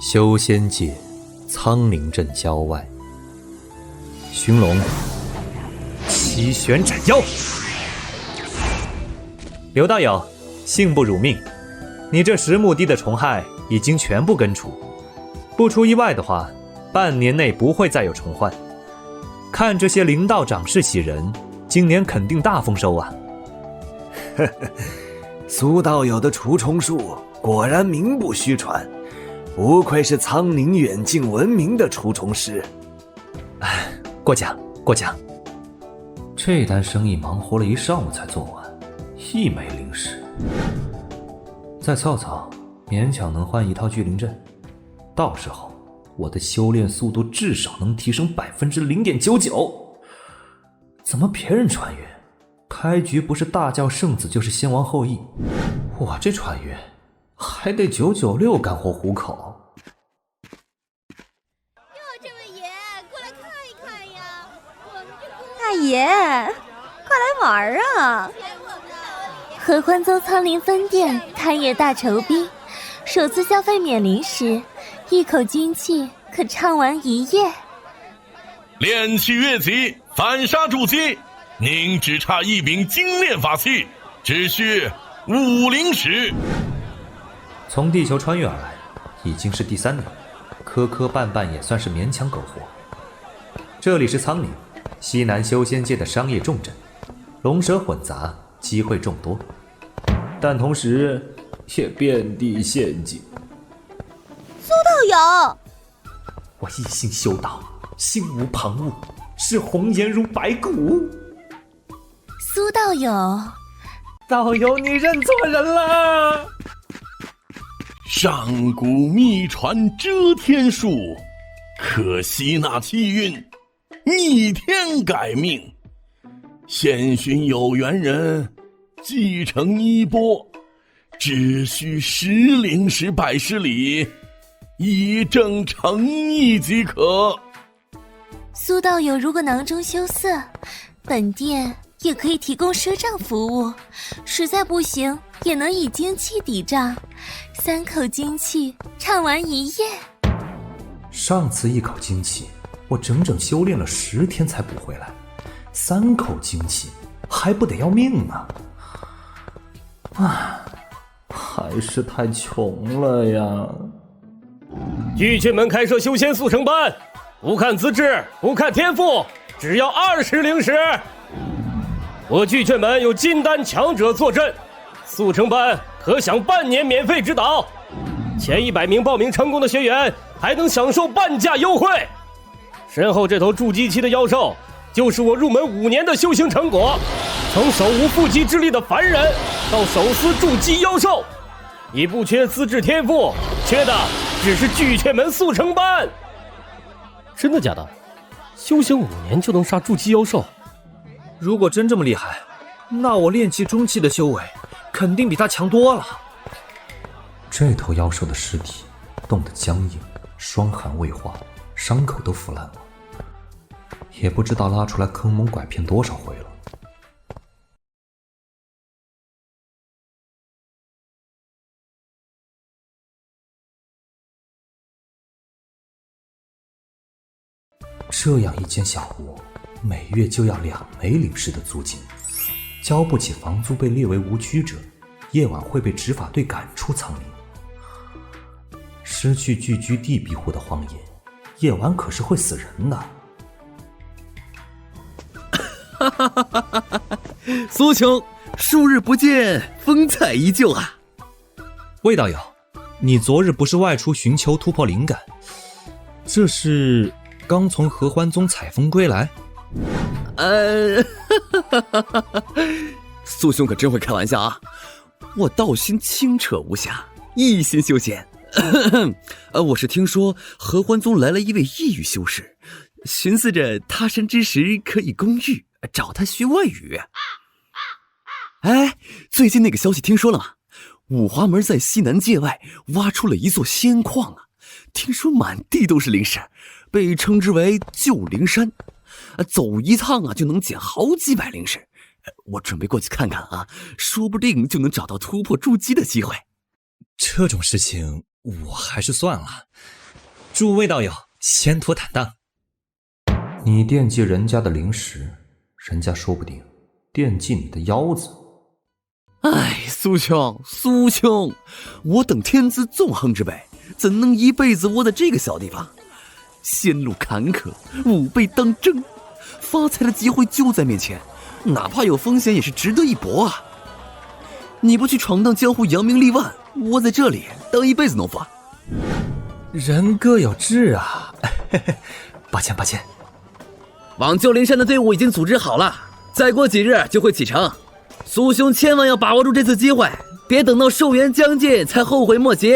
修仙界苍灵镇郊外，寻龙七玄斩妖。刘道友，幸不辱命，你这10亩地的虫害已经全部根除，不出意外的话，半年内不会再有虫患。看这些灵道长势喜人，今年肯定大丰收啊！呵呵，苏道友的除虫术果然名不虚传，不愧是苍宁远近闻名的除虫师。哎，过奖过奖。这单生意忙活了一上午才做完，1枚灵石，再凑凑，勉强能换1套聚灵阵。到时候我的修炼速度至少能提升0.99%。怎么别人穿越开局不是大叫圣子就是先王后裔，我这穿越还得996干活糊口。哟，这位爷，过来看一看呀！我们这大爷，快来玩啊！合欢宗苍灵分店开业大酬宾，首次消费免灵石，1口精气可畅玩1夜。炼气跃起，反杀筑基，您只差一柄精炼法器，只需5灵石。从地球穿越而来，已经是第3年，磕磕绊绊也算是勉强苟活。这里是苍宁，西南修仙界的商业重镇，龙蛇混杂，机会众多，但同时也遍地陷阱。苏道友，我一心修道，心无旁骛，视红颜如白骨。苏道友，道友你认错人了。上古秘传遮天术，可惜那气运逆天改命，现寻有缘人继承衣钵，只需10灵石100施礼，以正诚意即可。苏道友如果囊中羞涩，本店也可以提供赊账服务，实在不行也能以精气抵账，3口精气畅玩1夜。上次1口精气我整整修炼了10天才补回来，3口精气还不得要命啊！唉，还是太穷了呀。聚雀门开设修仙速成班，不看资质，不看天赋，只要20灵石。我聚雀门有金丹强者坐镇，速成班可享半年免费指导，前100名报名成功的学员还能享受半价优惠。身后这头筑基期的妖兽，就是我入门5年的修行成果，从手无缚鸡之力的凡人到手撕筑基妖兽，你不缺资质天赋，缺的只是聚雀门速成班。真的假的？修行5年就能杀筑基妖兽？如果真这么厉害，那我炼气中期的修为肯定比他强多了。这头妖兽的尸体冻得僵硬，霜寒未化，伤口都腐烂了，也不知道拉出来坑蒙拐骗多少回了。这样一间小屋，每月就要2枚灵石的租金，交不起房租被列为无居者，夜晚会被执法队赶出苍宁。失去聚居地庇护的荒野，夜晚可是会死人的。苏兄，数日不见，风采依旧啊。魏道友，你昨日不是外出寻求突破灵感，这是刚从合欢宗采风归来？苏兄可真会开玩笑啊！我道心清澈无瑕，一心修仙。我是听说合欢宗来了一位异域修士，寻思着他山之石可以攻玉，找他学外语。哎，最近那个消息听说了吗？五华门在西南界外挖出了一座仙矿啊，听说满地都是灵石，被称之为旧灵山。走一趟啊就能捡好几百灵石。我准备过去看看啊，说不定就能找到突破筑基的机会。这种事情我还是算了。诸位道友，前途坦荡。你惦记人家的灵石，人家说不定惦记你的腰子。哎，苏兄，我等天资纵横之辈，怎能一辈子窝在这个小地方？仙路坎坷，吾辈当争，发财的机会就在面前，哪怕有风险也是值得一搏啊！你不去闯荡江湖，扬名立万，窝在这里当一辈子农夫？人各有志啊！抱歉。往旧灵山的队伍已经组织好了，再过几日就会启程。苏兄千万要把握住这次机会，别等到寿元将近才后悔莫及。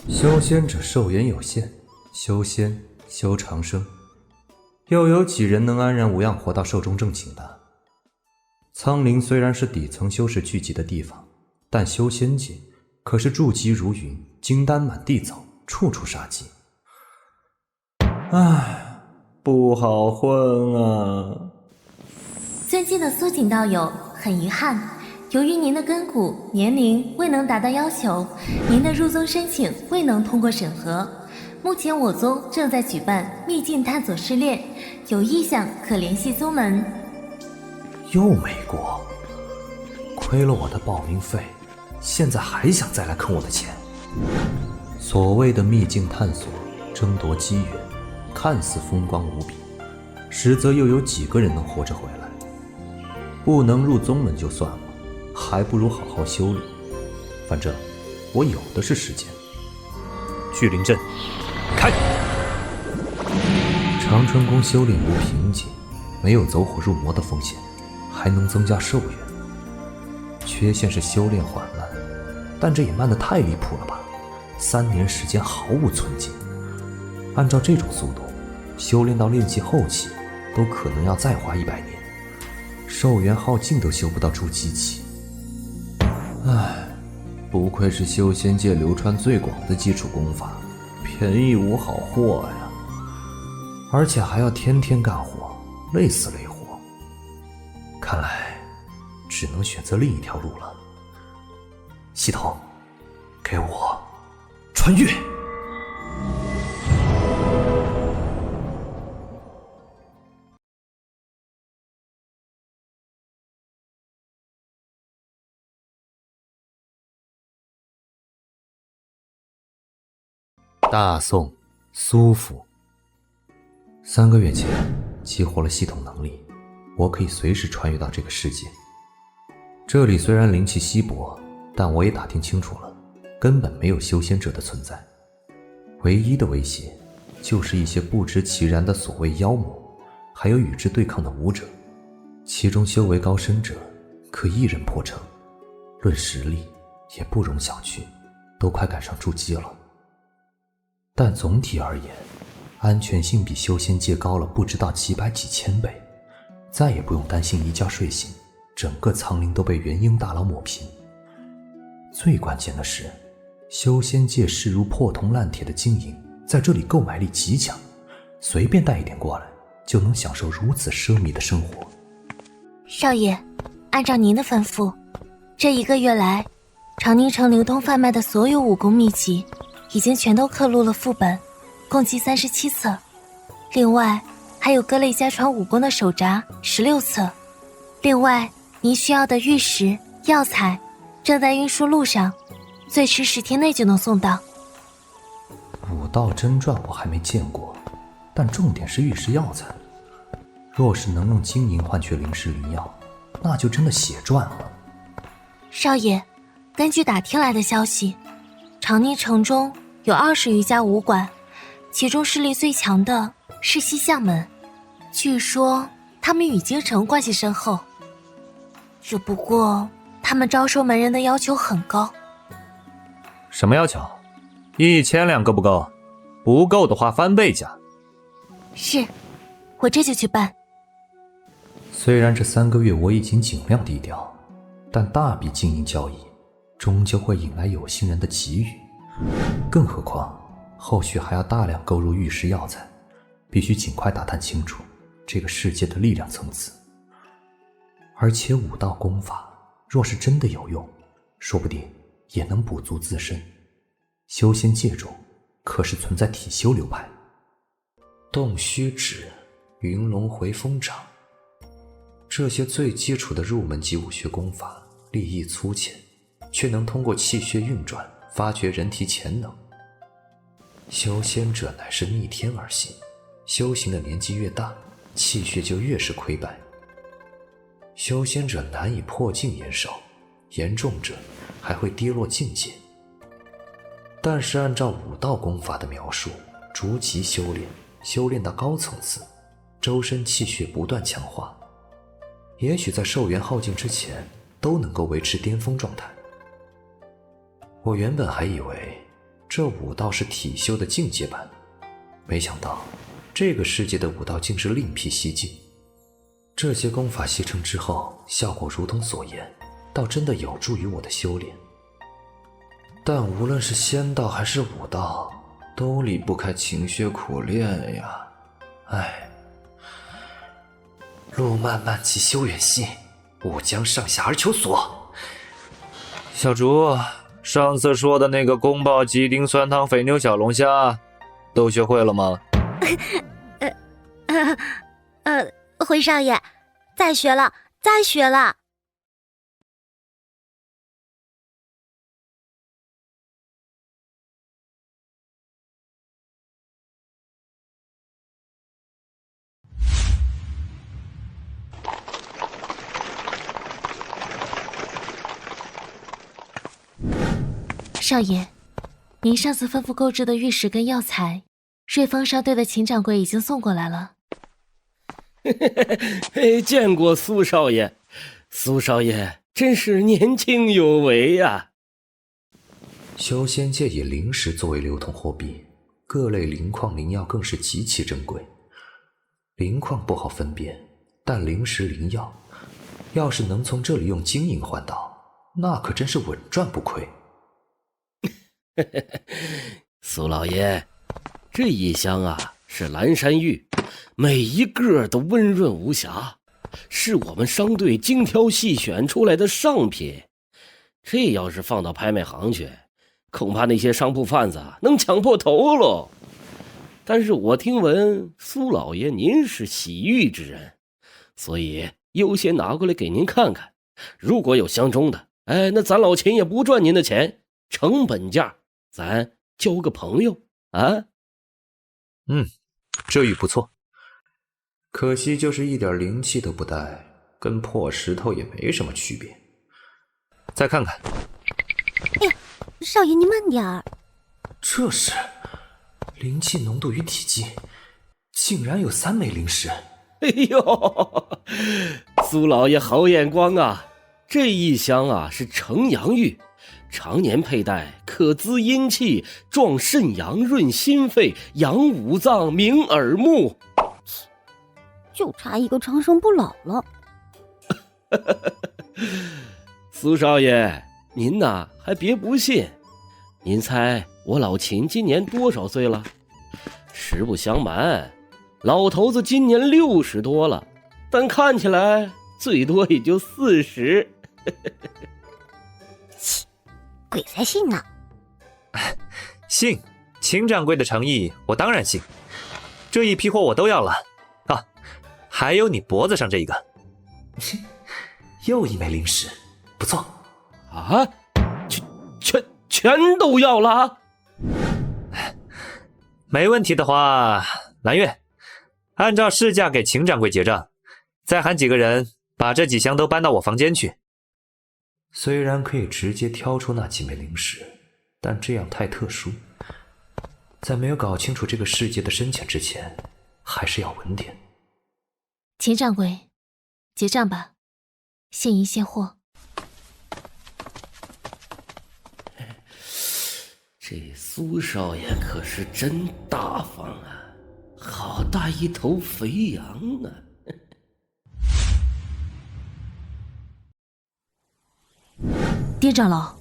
修仙者寿元有限，修仙修长生，又有几人能安然无恙活到寿终正寝的？苍灵虽然是底层修士聚集的地方，但修仙界可是筑基如云，金丹满地走，处处杀机。唉，不好混啊！尊敬的苏锦道友，很遗憾，由于您的根骨年龄未能达到要求，您的入宗申请未能通过审核。目前我宗正在举办秘境探索试炼，有意向可联系宗门。又没过，亏了我的报名费，现在还想再来坑我的钱。所谓的秘境探索，争夺机缘，看似风光无比，实则又有几个人能活着回来？不能入宗门就算了，还不如好好修炼。反正我有的是时间。聚灵阵，开！长春宫修炼无瓶颈，没有走火入魔的风险，还能增加寿元。缺陷是修炼缓慢，但这也慢得太离谱了吧？3年时间毫无寸进，按照这种速度，修炼到炼气后期，都可能要再花100年。寿元耗尽都修不到筑基期。唉，不愧是修仙界流传最广的基础功法，便宜无好货呀！而且还要天天干活，累死累活。看来只能选择另一条路了。系统，给我穿越！大宋苏府。3个月前激活了系统能力，我可以随时穿越到这个世界。这里虽然灵气稀薄，但我也打听清楚了，根本没有修仙者的存在。唯一的威胁就是一些不知其然的所谓妖魔，还有与之对抗的武者，其中修为高深者可一人破城，论实力也不容小觑，都快赶上筑基了。但总体而言，安全性比修仙界高了不知道几百几千倍，再也不用担心一觉睡醒，整个苍灵都被元婴大佬抹平。最关键的是，修仙界势如破铜烂铁的经营，在这里购买力极强，随便带一点过来，就能享受如此奢靡的生活。少爷，按照您的吩咐，这1个月来，长宁城流通贩卖的所有武功秘籍，已经全都刻录了副本，共计37册。另外还有各类家传武功的手札16册。另外您需要的玉石、药材正在运输路上，最迟10天内就能送到。武道真传我还没见过，但重点是玉石药材。若是能用金银换取灵石灵药，那就真的血赚了。少爷，根据打听来的消息，长宁城中有20余家武馆，其中势力最强的是西向门，据说他们与京城关系深厚。只不过他们招收门人的要求很高。什么要求？1000两够不够？不够的话翻倍价。是，我这就去办。虽然这3个月我已经尽量低调，但大笔经营交易终究会引来有心人的觊觎。更何况后续还要大量购入玉石药材，必须尽快打探清楚这个世界的力量层次。而且武道功法若是真的有用，说不定也能补足自身。修仙界中可是存在体修流派，洞虚指、云龙回风掌，这些最基础的入门级武学功法，立意粗浅，却能通过气血运转发掘人体潜能。修仙者乃是逆天而行，修行的年纪越大，气血就越是亏败。修仙者难以破境延寿，严重者还会跌落境界。但是按照武道功法的描述，逐级修炼，修炼到高层次，周身气血不断强化，也许在寿元耗尽之前都能够维持巅峰状态。我原本还以为这武道是体修的进阶版，没想到这个世界的武道竟是另辟蹊径。这些功法习成之后，效果如同所言，倒真的有助于我的修炼。但无论是仙道还是武道，都离不开勤学苦练呀。唉，路漫漫其修远兮，吾将上下而求索。小竹，上次说的那个宫爆鸡丁酸汤肥牛小龙虾都学会了吗？回少爷，再学了，再学了。少爷，您上次吩咐购置的玉石跟药材，瑞丰商队的秦掌柜已经送过来了。见过苏少爷，苏少爷真是年轻有为呀。修仙界以灵石作为流通货币，各类灵矿灵药更是极其珍贵。灵矿不好分辨，但灵石灵药，要是能从这里用金银换到，那可真是稳赚不亏。苏老爷，这一箱啊是蓝山玉，每一个都温润无瑕，是我们商队精挑细选出来的上品。这要是放到拍卖行去，恐怕那些商铺贩子能抢破头喽。但是我听闻苏老爷您是洗玉之人，所以优先拿过来给您看看。如果有相中的，那咱老秦也不赚您的钱，成本价咱交个朋友啊。这玉不错，可惜就是一点灵气都不带，跟破石头也没什么区别。再看看。哎呀，少爷您慢点儿。这是灵气浓度与体积竟然有3枚灵石。哎呦，苏老爷好眼光啊！这一箱啊是成阳玉，常年佩戴可滋阴气，壮肾阳，润心肺，养五脏，明耳目，就差一个长生不老了。苏少爷，您呐还别不信，您猜我老秦今年多少岁了？实不相瞒，老头子今年60多了，但看起来最多也就40。鬼才信呢！信，秦掌柜的诚意我当然信，这一批货我都要了啊！还有你脖子上这一个，又1枚灵石，不错啊！全都要了？没问题的话，蓝月，按照市价给秦掌柜结账，再喊几个人把这几箱都搬到我房间去。虽然可以直接挑出那几枚灵石，但这样太特殊，在没有搞清楚这个世界的深浅之前，还是要稳点。秦掌柜，结账吧，现银现货。这苏少爷可是真大方啊，好大一头肥羊啊！丁长老，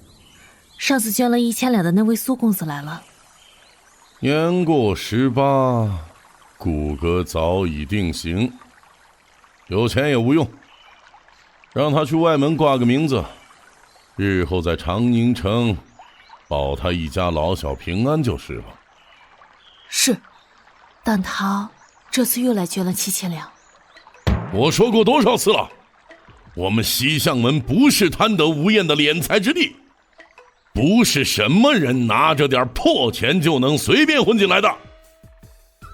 上次捐了1000两的那位苏公子来了。年过18，骨骼早已定型，有钱也无用，让他去外门挂个名字，日后在长宁城保他一家老小平安就是了。是，但他这次又来捐了7000两。我说过多少次了，我们西巷门不是贪得无厌的敛财之地，不是什么人拿着点破钱就能随便混进来的。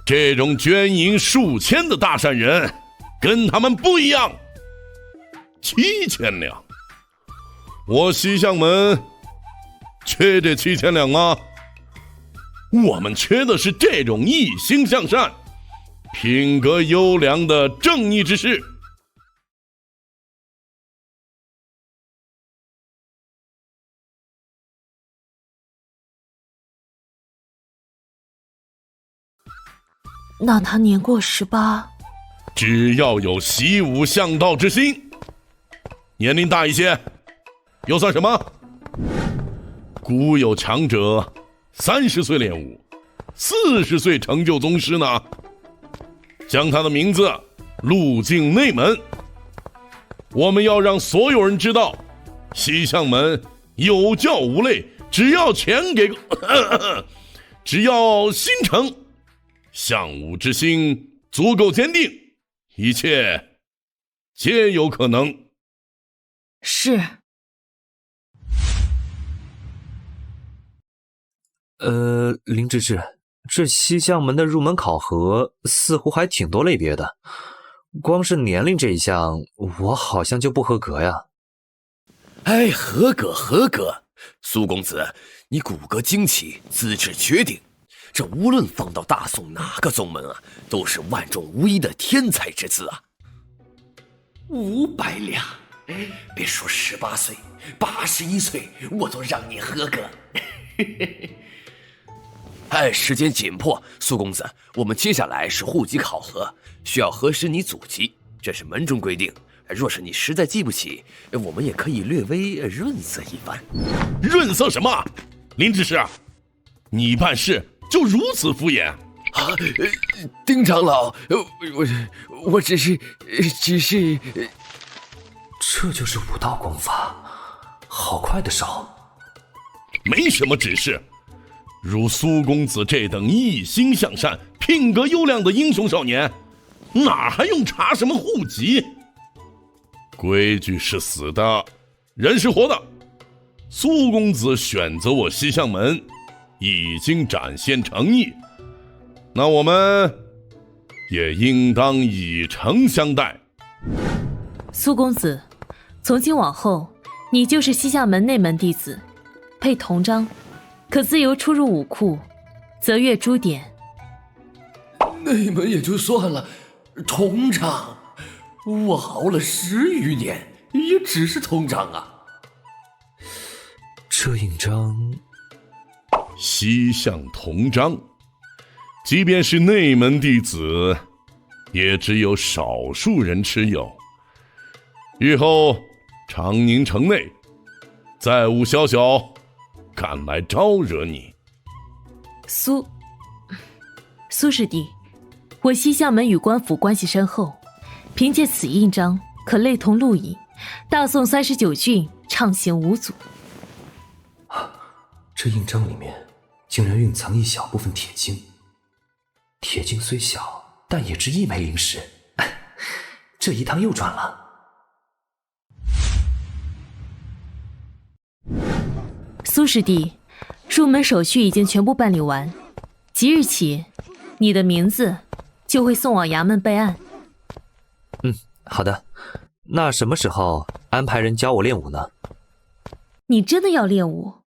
这种捐银数千的大善人，跟他们不一样。7000两，我西巷门缺这7000两吗？我们缺的是这种一心向善、品格优良的正义之士。那他年过18，只要有习武向道之心，年龄大一些又算什么？古有强者30岁练武，40岁成就宗师呢。将他的名字录进内门，我们要让所有人知道，西巷门有教无类，只要钱给个只要心诚，向武之心足够坚定，一切皆有可能。是。林芝芝，这西巷门的入门考核似乎还挺多类别的，光是年龄这一项，我好像就不合格呀。哎，合格合格，苏公子，你骨骼惊奇，资质绝顶，这无论放到大宋哪个宗门啊，都是万中无一的天才之资啊。500两，别说18岁，81岁我都让你合格。哎，时间紧迫，苏公子，我们接下来是户籍考核，需要核实你祖籍，这是门中规定。若是你实在记不起，我们也可以略微润色一番。润色什么？林执事，你办事就如此敷衍啊？丁长老，我只是，这就是武道功法，好快的手。没什么指示。如苏公子这等一心向善、品格优良的英雄少年，哪还用查什么户籍？规矩是死的，人是活的。苏公子选择我西巷门，已经展现诚意，那我们也应当以诚相待。苏公子，从今往后，你就是西巷门内门弟子，配铜章，可自由出入武库，择阅朱典。内门也就算了，铜章，我熬了10余年，也只是铜章啊。这印章，西巷铜章，即便是内门弟子，也只有少数人持有。日后长宁城内，再无宵小敢来招惹你。苏师弟，我西巷门与官府关系深厚，凭借此印章可类同陆尹，大宋39郡畅行无阻。这印章里面竟然蕴藏一小部分铁晶，铁晶虽小，但也值1枚灵石，这一趟又赚了。苏师弟，入门手续已经全部办理完，即日起，你的名字就会送往衙门备案。好的。那什么时候安排人教我练武呢？你真的要练武？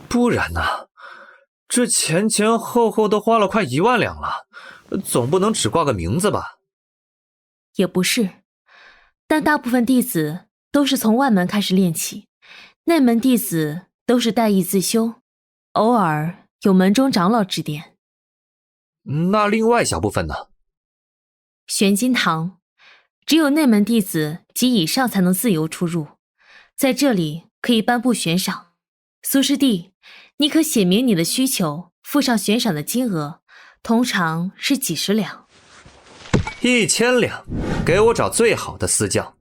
不然呢？这前后后都花了快1万两了，总不能只挂个名字吧？也不是，但大部分弟子都是从外门开始练起，内门弟子都是带艺自修，偶尔有门中长老指点。那另外小部分呢？玄金堂，只有内门弟子及以上才能自由出入，在这里可以颁布悬赏。苏师弟，你可写明你的需求，附上悬赏的金额，通常是几十两。1000两，给我找最好的私教。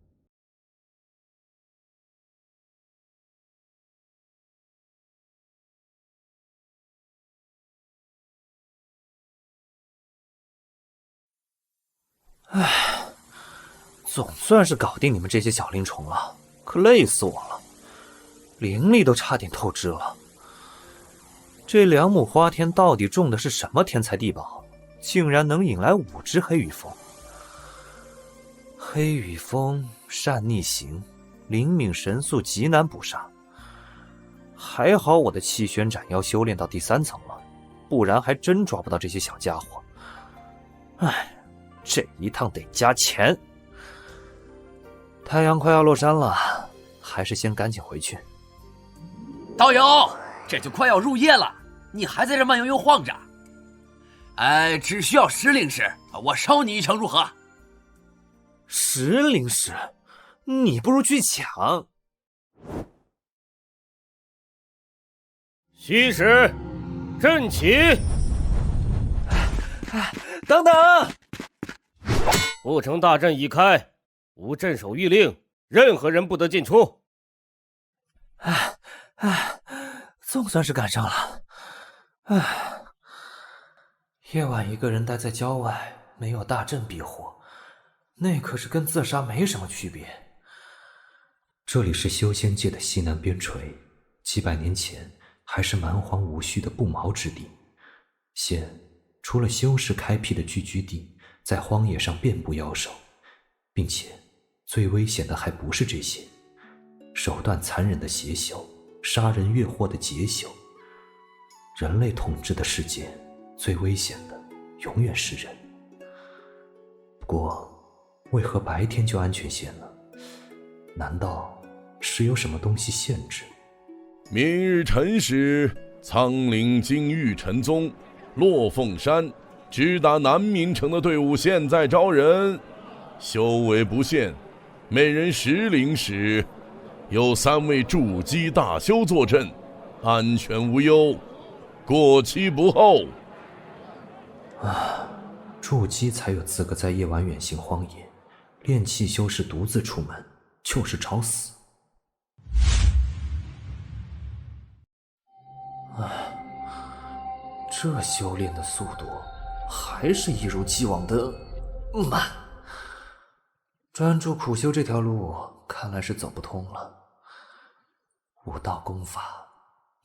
总算是搞定你们这些小灵虫了，可累死我了，灵力都差点透支了。这2亩花田到底种的是什么天才地宝，竟然能引来5只黑羽蜂？黑羽蜂善逆行，灵敏神速，极难捕杀。还好我的气旋斩妖修炼到第3层了，不然还真抓不到这些小家伙。这一趟得加钱。太阳快要落山了，还是先赶紧回去。道友，这就快要入夜了，你还在这慢悠悠晃着？只需要10灵石，我烧你1成如何？10灵石？你不如去抢。虚实，阵起！等等！不成大阵已开，无镇守谕令，任何人不得进出。总算是赶上了。夜晚一个人待在郊外，没有大阵庇护，那可是跟自杀没什么区别。这里是修仙界的西南边陲，几百年前还是蛮荒无序的不毛之地。现除了修士开辟的聚居地，在荒野上遍布妖兽，并且最危险的还不是这些，手段残忍的邪修，杀人越货的劫修。人类统治的世界，最危险的永远是人。不过为何白天就安全些呢？难道是有什么东西限制？明日辰时，苍岭金玉晨宗落凤山直达南明城的队伍现在招人，修为不限，每人10灵石，有3位筑基大修坐镇，安全无忧，过期不候。筑基才有资格在夜晚远行荒野，炼气修士独自出门就是找死。这修炼的速度还是一如既往的慢。专注苦修这条路看来是走不通了。武道功法，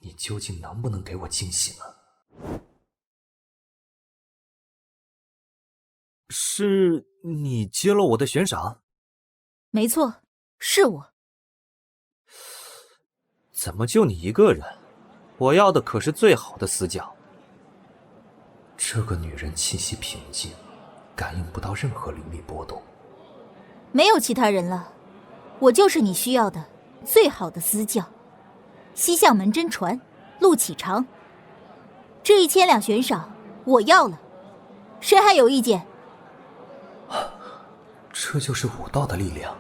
你究竟能不能给我惊喜呢？是你接了我的悬赏？没错，是我。怎么就你一个人？我要的可是最好的私教。这个女人气息平静，感应不到任何灵力波动。没有其他人了，我就是你需要的最好的私教。西向门真传，陆启长。这1000两悬赏我要了，谁还有意见？这就是武道的力量，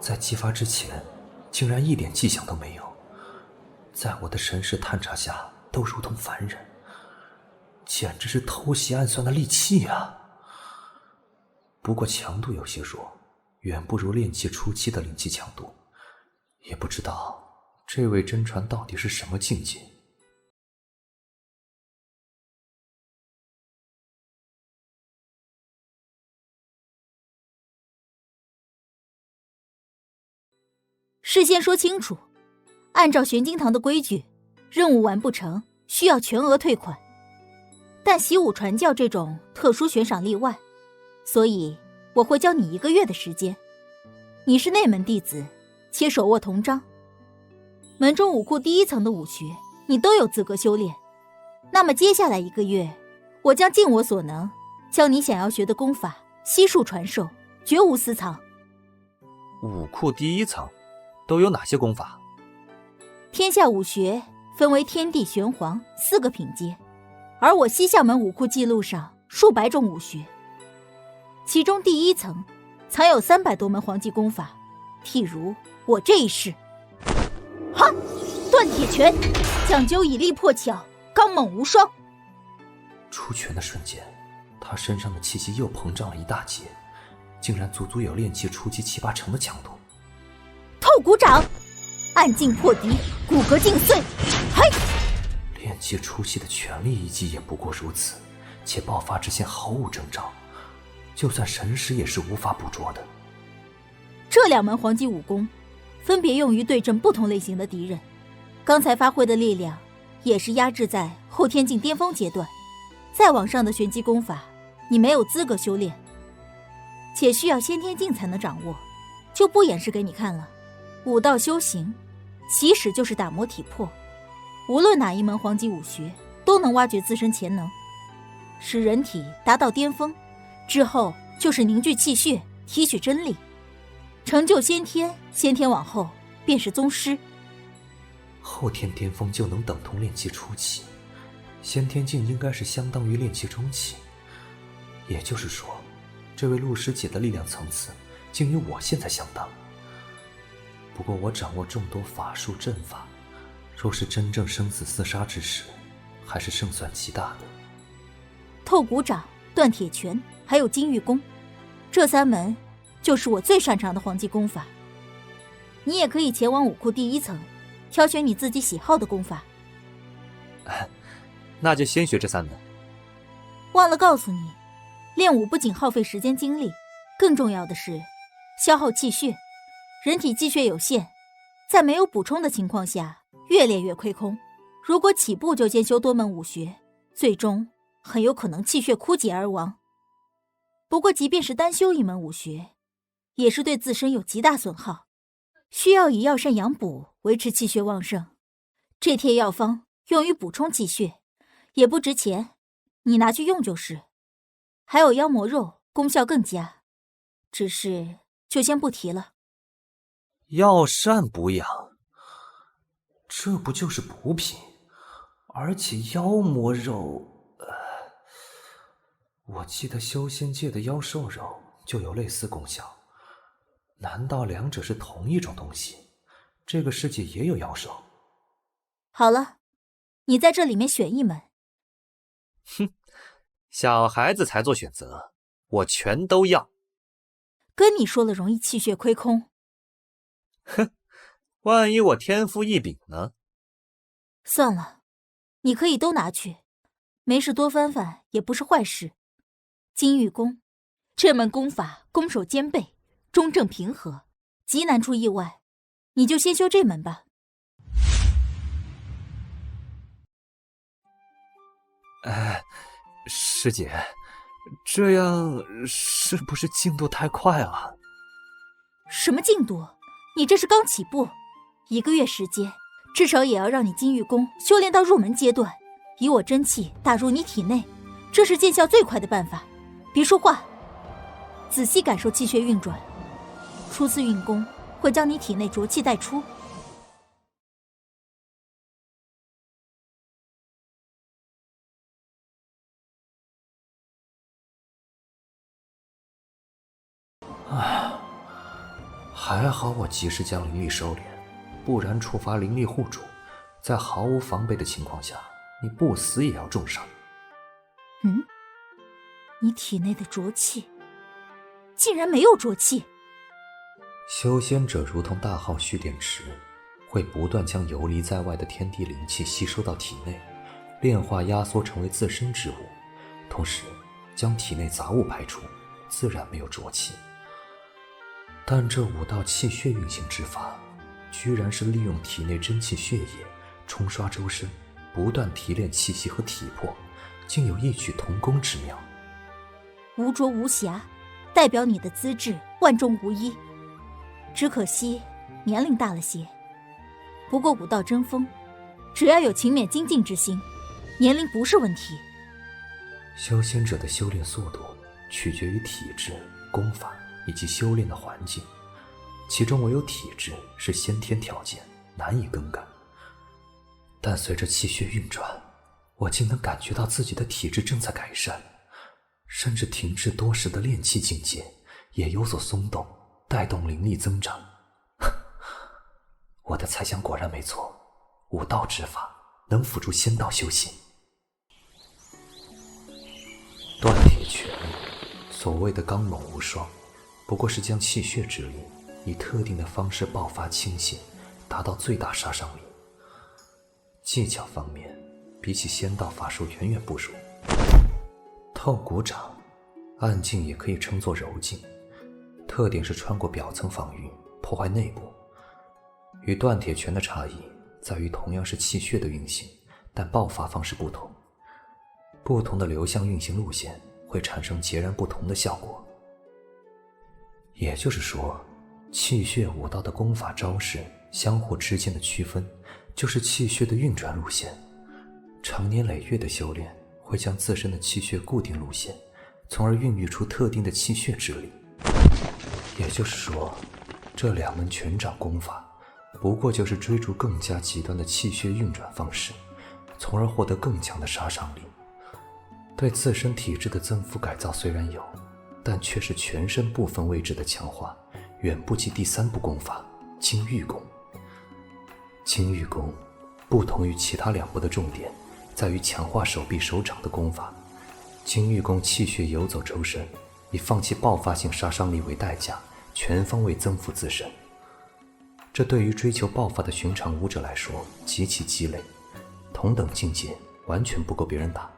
在激发之前竟然一点迹象都没有，在我的神识探查下都如同凡人，简直是偷袭暗算的利器啊！不过强度有些弱，远不如炼气初期的灵气强度，也不知道这位真传到底是什么境界。事先说清楚，按照玄金堂的规矩，任务完不成需要全额退款，但习武传教这种特殊悬赏例外，所以我会教你1个月的时间。你是内门弟子，且手握铜章，门中武库第1层的武学你都有资格修炼。那么接下来1个月，我将尽我所能，将你想要学的功法悉数传授，绝无私藏。武库第1层都有哪些功法？天下武学分为天地玄黄4个品阶，而我西向门武库记录上数百种武学，其中第1层藏有300多门黄级功法，譬如我这一式，哈，断铁拳，讲究以力破巧，刚猛无双。出拳的瞬间，他身上的气息又膨胀了一大截，竟然足有炼气初期7、8成的强度。透骨掌，暗劲破敌，骨骼尽碎。嘿，炼气初期的全力一击也不过如此，且爆发之前毫无征兆，就算神识也是无法捕捉的。这2门黄级武功分别用于对阵不同类型的敌人，刚才发挥的力量也是压制在后天境巅峰阶段，再往上的玄机功法你没有资格修炼，且需要先天境才能掌握，就不演示给你看了。武道修行起始就是打磨体魄，无论哪一门黄级武学都能挖掘自身潜能，使人体达到巅峰，之后就是凝聚气血，提取真力，成就先天，先天往后便是宗师。后天巅峰就能等同炼气初期，先天境应该是相当于炼气中期，也就是说，这位陆师姐的力量层次竟与我现在相当。不过我掌握众多法术阵法，若是真正生死厮杀之时，还是胜算极大的。透骨掌、断铁拳还有金玉功，这3门就是我最擅长的黄级功法。你也可以前往武库第1层，挑选你自己喜好的功法。那就先学这3门。忘了告诉你，练武不仅耗费时间精力，更重要的是消耗气血。人体气血有限，在没有补充的情况下，越练越亏空。如果起步就先修多门武学，最终很有可能气血枯竭而亡。不过即便是单修1门武学，也是对自身有极大损耗，需要以药膳养补维持气血旺盛。这贴药方用于补充气血，也不值钱，你拿去用就是。还有妖魔肉，功效更佳，只是就先不提了。药膳补养，这不就是补品？而且妖魔肉，我记得修仙界的妖兽肉就有类似功效，难道2者是同一种东西？这个世界也有妖兽？好了，你在这里面选1门。哼，小孩子才做选择，我全都要。跟你说了容易气血亏空。哼，万一我天赋异禀呢？算了，你可以都拿去，没事多翻翻也不是坏事。金玉功，这门功法攻守兼备，中正平和，极难出意外，你就先修这门吧。师姐，这样是不是进度太快了？什么进度？你这是刚起步，1个月时间，至少也要让你金玉功修炼到入门阶段，以我真气打入你体内，这是见效最快的办法。别说话，仔细感受气血运转，初次运功会将你体内浊气带出。还好我及时将灵力收敛，不然触发灵力护主，在毫无防备的情况下，你不死也要重伤。你体内的浊气竟然没有浊气。修仙者如同大号蓄电池，会不断将游离在外的天地灵气吸收到体内，炼化压缩成为自身之物，同时将体内杂物排出，自然没有浊气。但这5道气血运行之法，居然是利用体内真气血液冲刷周身，不断提炼气息和体魄，竟有异曲同工之妙。无浊无瑕，代表你的资质万中无一。只可惜年龄大了些。不过武道争锋，只要有勤勉精进之心，年龄不是问题。修仙者的修炼速度取决于体质、功法以及修炼的环境，其中唯有体质是先天条件，难以更改。但随着气血运转，我竟能感觉到自己的体质正在改善，甚至停滞多时的炼气境界也有所松动，带动灵力增长。我的猜想果然没错，武道之法能辅助仙道修行。断铁拳，所谓的刚猛无双，不过是将气血之力以特定的方式爆发倾泻，达到最大杀伤力。技巧方面，比起仙道法术远远不如。透骨掌，暗劲也可以称作柔劲，特点是穿过表层防御，破坏内部。与断铁拳的差异在于同样是气血的运行，但爆发方式不同。不同的流向运行路线会产生截然不同的效果。也就是说，气血武道的功法招式相互之间的区分，就是气血的运转路线。长年累月的修炼会将自身的气血固定路线，从而孕育出特定的气血之力。也就是说，这2门拳掌功法不过就是追逐更加极端的气血运转方式，从而获得更强的杀伤力。对自身体质的增幅改造虽然有，但却是全身部分位置的强化，远不及第3部功法金玉功。金玉功不同于其他2部的重点在于强化手臂手掌的功法。金玉功气血游走周身，以放弃爆发性杀伤力为代价，全方位增幅自身。这对于追求爆发的寻常武者来说极其鸡肋，同等境界完全不够别人打，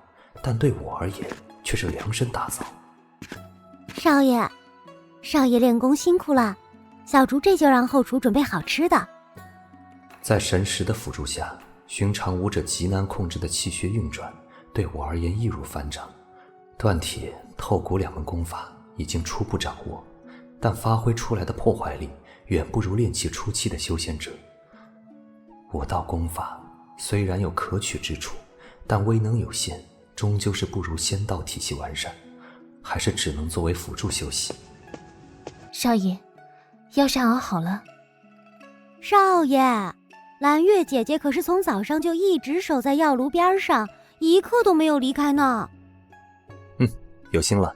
但对我而言却是量身打造。少爷练功辛苦了，小竹这就让后厨准备好吃的。在神识的辅助下，寻常武者极难控制的气血运转对我而言易如反掌。断铁、透骨2门功法已经初步掌握，但发挥出来的破坏力远不如练气初期的修仙者。武道功法虽然有可取之处，但威能有限，终究是不如仙道体系完善，还是只能作为辅助修习。少爷，药膳熬好了。少爷，蓝月姐姐可是从早上就一直守在药炉边上，一刻都没有离开呢。有心了。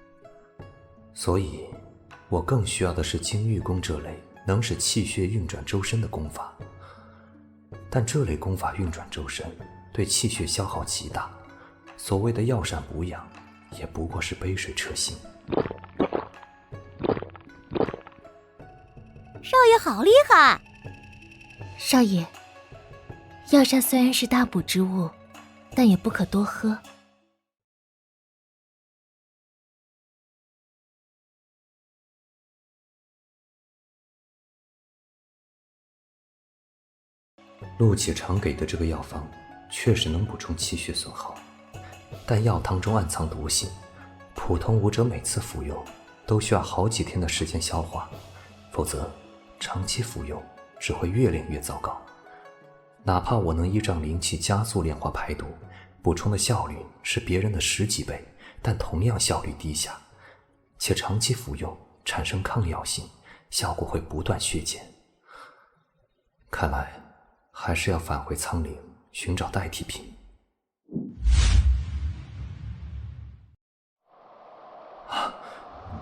所以我更需要的是金玉功这类能使气血运转周身的功法。但这类功法运转周身，对气血消耗极大，所谓的药膳补养也不过是杯水车薪。少爷好厉害！少爷，药膳虽然是大补之物，但也不可多喝。陆启常给的这个药方确实能补充气血损耗，但药汤中暗藏毒性，普通武者每次服用都需要好几天的时间消化，否则长期服用只会越练越糟糕。哪怕我能依仗灵气加速炼化排毒，补充的效率是别人的10几倍，但同样效率低下，且长期服用产生抗药性，效果会不断削减。看来还是要返回苍岭寻找代替品。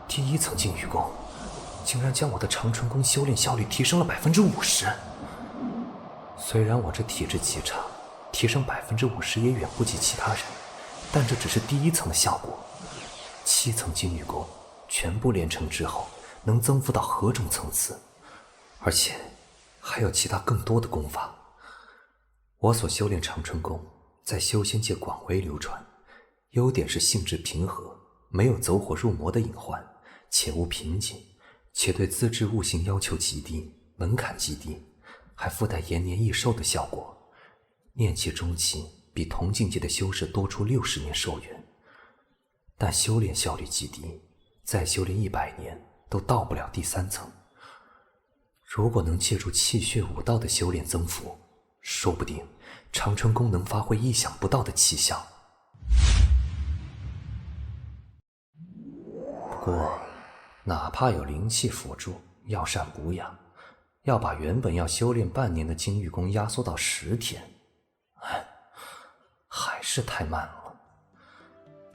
第1层禁欲功竟然将我的长春功修炼效率提升了50%。虽然我这体质极差，提升50%也远不及其他人，但这只是第1层的效果。7层禁欲功全部练成之后，能增幅到何种层次？而且还有其他更多的功法。我所修炼长春功在修仙界广为流传，优点是性质平和，没有走火入魔的隐患，且无瓶颈，且对资质悟性要求极低，门槛极低，还附带延年益寿的效果。练气中期比同境界的修士多出60年寿元，但修炼效率极低，再修炼100年都到不了第3层。如果能借助气血武道的修炼增幅，说不定长春功能发挥意想不到的奇效。不过哪怕有灵气辅助，药膳补养，要把原本要修炼半年的金玉功压缩到10天，还是太慢了。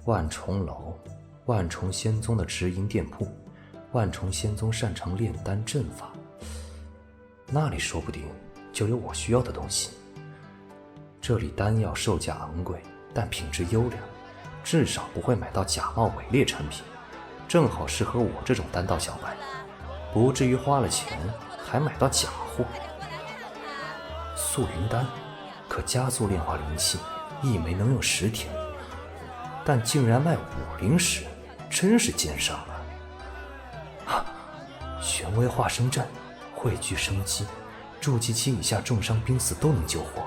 万重楼，万重仙宗的直营店铺，万重仙宗擅长炼丹阵法，那里说不定就有我需要的东西。这里丹药售价昂贵，但品质优良，至少不会买到假冒伪劣产品，正好适合我这种丹道小白，不至于花了钱还买到假货。素云丹可加速炼化灵气，一枚能用10天，但竟然卖50石，真是奸商啊！玄威化生阵，汇聚生机，筑基期以下重伤濒死都能救活，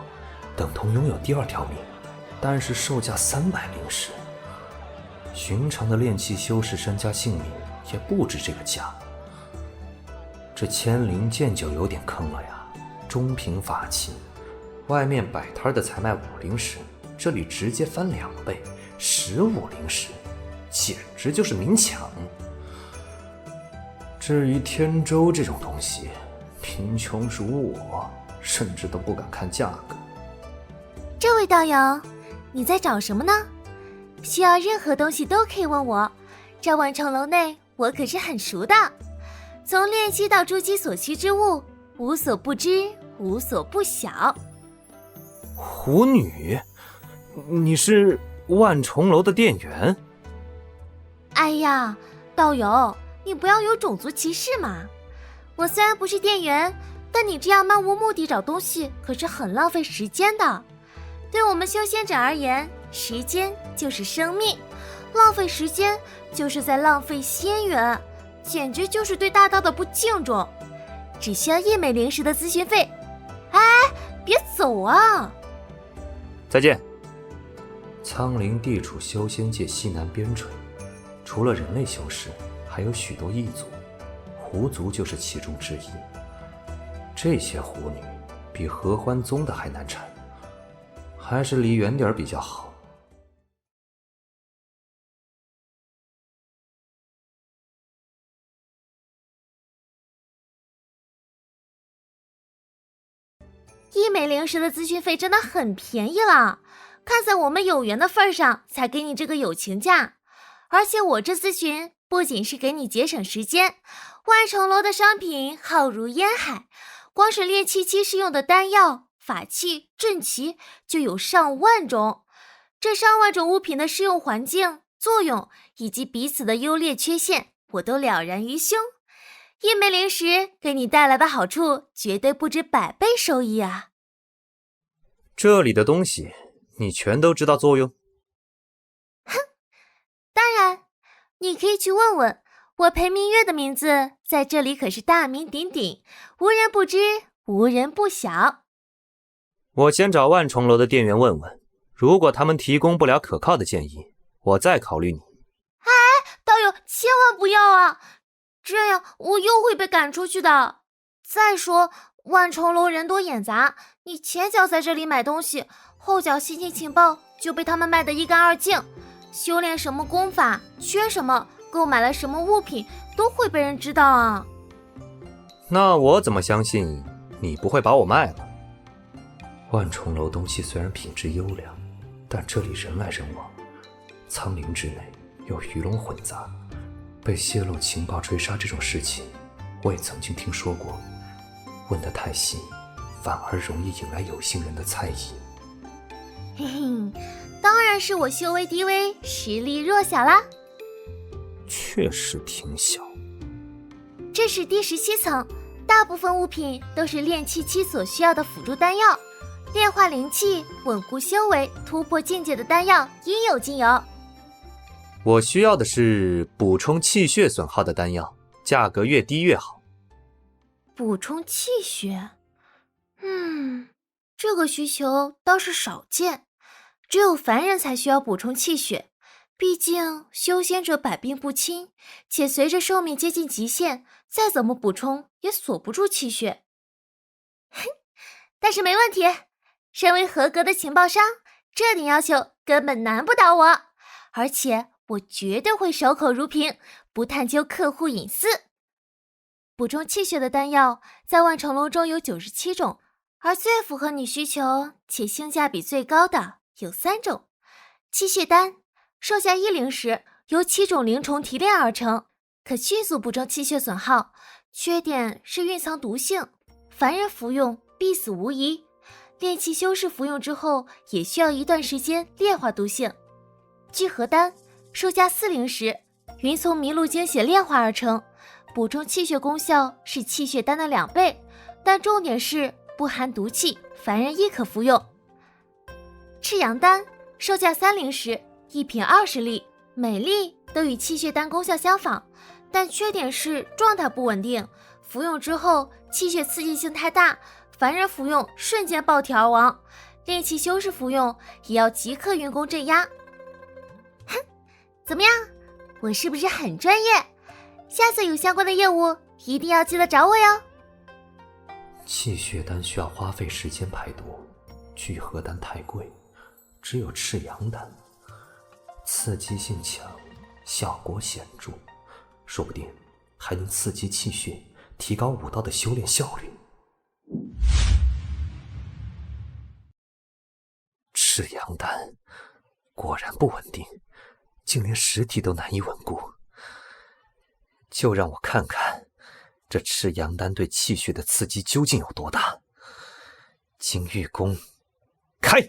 等同拥有第2条命，但是售价300灵石。寻常的炼气修士身家性命也不值这个价。这千灵剑就有点坑了呀！中品法器，外面摆摊的才卖5灵石，这里直接翻2倍，15灵石，简直就是明抢。至于天舟这种东西，贫穷如我，甚至都不敢看价格。这位道友，你在找什么呢？需要任何东西都可以问我，这万重楼内我可是很熟的，从炼器到筑基所需之物，无所不知，无所不晓。狐女，你是万重楼的店员？哎呀，道友，你不要有种族歧视嘛！我虽然不是店员，但你这样漫无目的找东西可是很浪费时间的。对我们修仙者而言，时间就是生命，浪费时间就是在浪费仙缘，简直就是对大道的不敬重。只需要1枚灵石的咨询费。哎，别走啊！再见。苍灵地处修仙界西南边陲，除了人类修士，还有许多异族，狐族就是其中之一。这些狐女比合欢宗的还难缠，还是离远点比较好。1枚灵石的咨询费真的很便宜了，看在我们有缘的份上才给你这个友情价。而且我这咨询不仅是给你节省时间，万重楼的商品浩如烟海，光是炼气期适用的丹药、法器、阵旗就有上万种。这上万种物品的适用环境、作用以及彼此的优劣缺陷，我都了然于胸。1枚灵石给你带来的好处绝对不止100倍收益啊！这里的东西你全都知道作用？哼，当然，你可以去问问我裴明月的名字，在这里可是大名鼎鼎，无人不知，无人不晓。我先找万重楼的店员问问，如果他们提供不了可靠的建议，我再考虑你。哎，道友千万不要啊！这样我又会被赶出去的。再说万重楼人多眼杂，你前脚在这里买东西，后脚心情情报就被他们卖得一干二净。修炼什么功法，缺什么，购买了什么物品，都会被人知道啊。那我怎么相信你不会把我卖了？万重楼东西虽然品质优良，但这里人来人往，苍灵之内有鱼龙混杂，被泄露情报追杀这种事情我也曾经听说过，问得太细反而容易引来有心人的猜疑。嘿嘿，当然是我修为低微，实力弱小啦。确实挺小。这是第17层，大部分物品都是炼气期所需要的辅助丹药，炼化灵气、稳固修为、突破境界的丹药应有尽有。我需要的是补充气血损耗的丹药，价格越低越好。补充气血？这个需求倒是少见，只有凡人才需要补充气血，毕竟修仙者百病不侵，且随着寿命接近极限，再怎么补充也锁不住气血。但是没问题，身为合格的情报商，这点要求根本难不倒我，而且我绝对会守口如瓶，不探究客户隐私。补充气血的丹药在万重楼中有97种，而最符合你需求且性价比最高的有3种。气血丹售价1灵石，由7种灵虫提炼而成，可迅速补充气血损耗，缺点是蕴藏毒性，凡人服用必死无疑，炼气修士服用之后也需要一段时间炼化毒性。聚合丹售价4灵石，云从麋鹿精血炼化而成，补充气血功效是气血丹的2倍，但重点是不含毒气，凡人亦可服用。赤阳丹售价3灵石，一品20粒，每粒都与气血丹功效相仿，但缺点是状态不稳定，服用之后气血刺激性太大，凡人服用瞬间爆体而亡，练气修士服用也要即刻运功镇压。哼，怎么样？我是不是很专业？下次有相关的业务一定要记得找我哟。气血丹需要花费时间排毒，聚合丹太贵，只有赤阳丹，刺激性强，效果显著，说不定还能刺激气血，提高武道的修炼效率。赤阳丹果然不稳定，竟连实体都难以稳固。就让我看看这赤阳丹对气血的刺激究竟有多大。金玉弓，开！